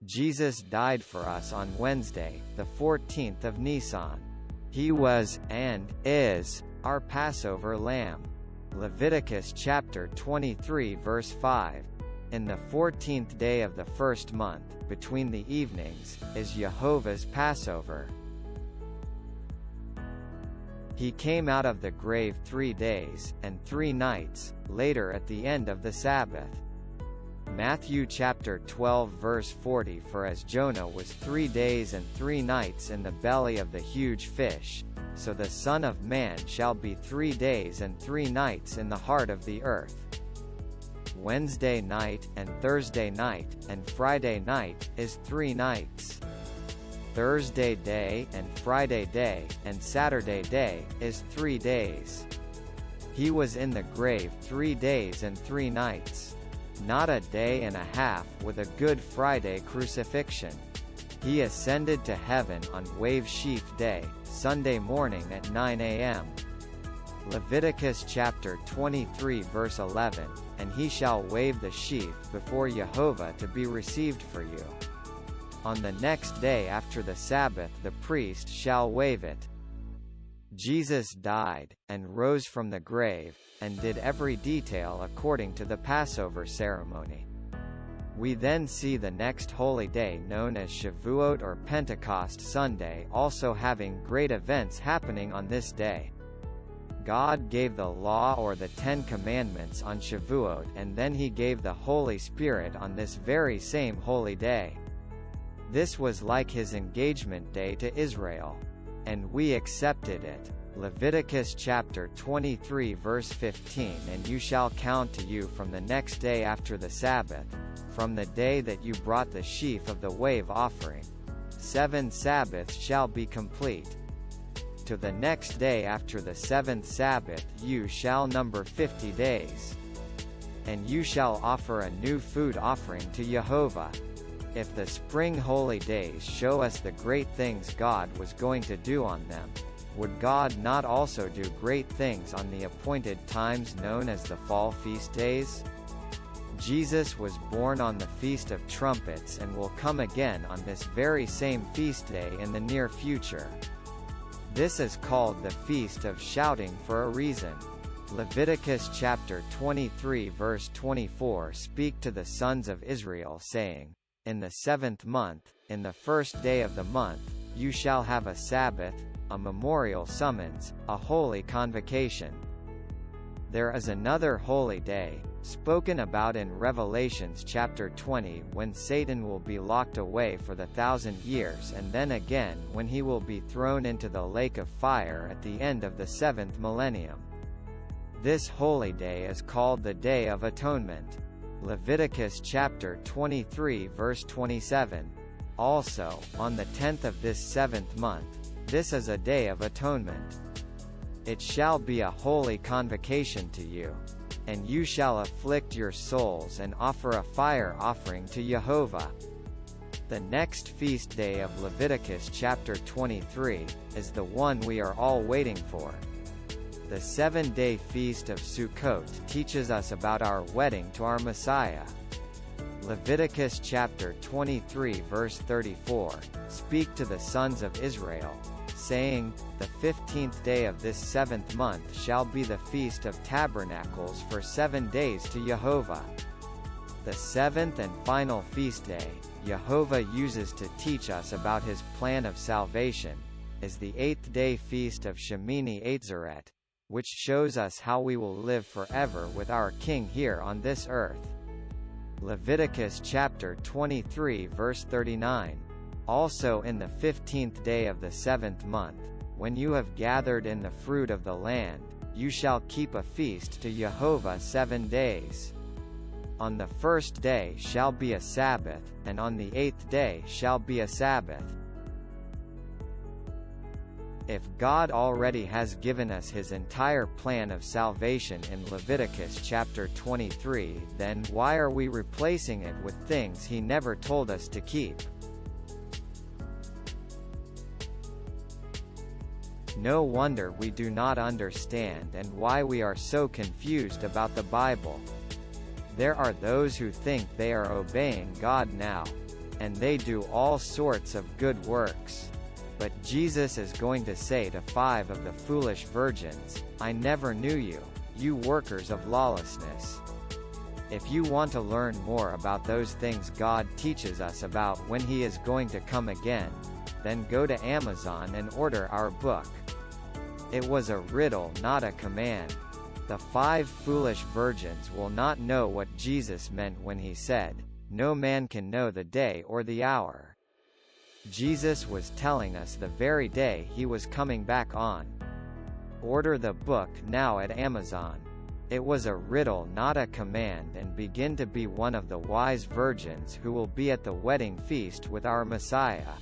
Jesus died for us on Wednesday, the 14th of Nisan. He was, and is, our Passover lamb. Leviticus chapter 23 verse 5. In the 14th day of the first month, between the evenings, is Jehovah's Passover. He came out of the grave 3 days, and 3 nights, later at the end of the Sabbath. Matthew chapter 12 verse 40. For as Jonah was 3 days and 3 nights in the belly of the huge fish, so the Son of Man shall be 3 days and 3 nights in the heart of the earth. Wednesday night, and Thursday night, and Friday night, is 3 nights. Thursday day, and Friday day, and Saturday day, is 3 days. He was in the grave 3 days and 3 nights. Not a day and a half with a Good Friday crucifixion. He ascended to heaven on Wave Sheaf Day, Sunday morning at 9 a.m. Leviticus chapter 23 verse 11, and he shall wave the sheaf before Jehovah to be received for you. On the next day after the Sabbath the priest shall wave it. Jesus died, and rose from the grave, and did every detail according to the Passover ceremony. We then see the next holy day known as Shavuot or Pentecost Sunday also having great events happening on this day. God gave the law or the 10 Commandments on Shavuot, and then he gave the Holy Spirit on this very same holy day. This was like his engagement day to Israel. And we accepted it. Leviticus chapter 23 verse 15. And you shall count to you from the next day after the Sabbath, from the day that you brought the sheaf of the wave offering. 7 Sabbaths shall be complete. To the next day after the 7th Sabbath you shall number 50 days. And you shall offer a new food offering to Jehovah. If the spring holy days show us the great things God was going to do on them, would God not also do great things on the appointed times known as the fall feast days? Jesus was born on the Feast of Trumpets and will come again on this very same feast day in the near future. This is called the Feast of Shouting for a reason. Leviticus chapter 23 verse 24. Speak to the sons of Israel saying, in the 7th month, in the 1st day of the month, you shall have a Sabbath, a memorial summons, a holy convocation. There is another holy day, spoken about in Revelations chapter 20 when Satan will be locked away for the 1,000 years and then again when he will be thrown into the lake of fire at the end of the 7th millennium. This holy day is called the Day of Atonement. Leviticus chapter 23 verse 27. Also, on the 10th of this 7th month, this is a day of atonement. It shall be a holy convocation to you. And you shall afflict your souls and offer a fire offering to Jehovah. The next feast day of Leviticus chapter 23, is the one we are all waiting for. The 7-day feast of Sukkot teaches us about our wedding to our Messiah. Leviticus chapter 23 verse 34, Speak to the sons of Israel, saying, the 15th day of this 7th month shall be the Feast of Tabernacles for 7 days to Jehovah. The 7th and final feast day, Jehovah uses to teach us about his plan of salvation, is the 8th day feast of Shemini Atzeret, which shows us how we will live forever with our King here on this earth. Leviticus chapter 23 verse 39. Also in the 15th day of the 7th month, when you have gathered in the fruit of the land, you shall keep a feast to Jehovah 7 days. On the 1st day shall be a Sabbath, and on the 8th day shall be a Sabbath. If God already has given us his entire plan of salvation in Leviticus chapter 23, then why are we replacing it with things he never told us to keep? No wonder we do not understand and why we are so confused about the Bible. There are those who think they are obeying God now, and they do all sorts of good works. But Jesus is going to say to 5 of the foolish virgins, I never knew you, you workers of lawlessness. If you want to learn more about those things God teaches us about when He is going to come again, then go to Amazon and order our book. It was a riddle, not a command. The 5 foolish virgins will not know what Jesus meant when He said, no man can know the day or the hour. Jesus was telling us the very day He was coming back on. Order the book now at Amazon. It was a riddle, not a command, and begin to be one of the wise virgins who will be at the wedding feast with our Messiah.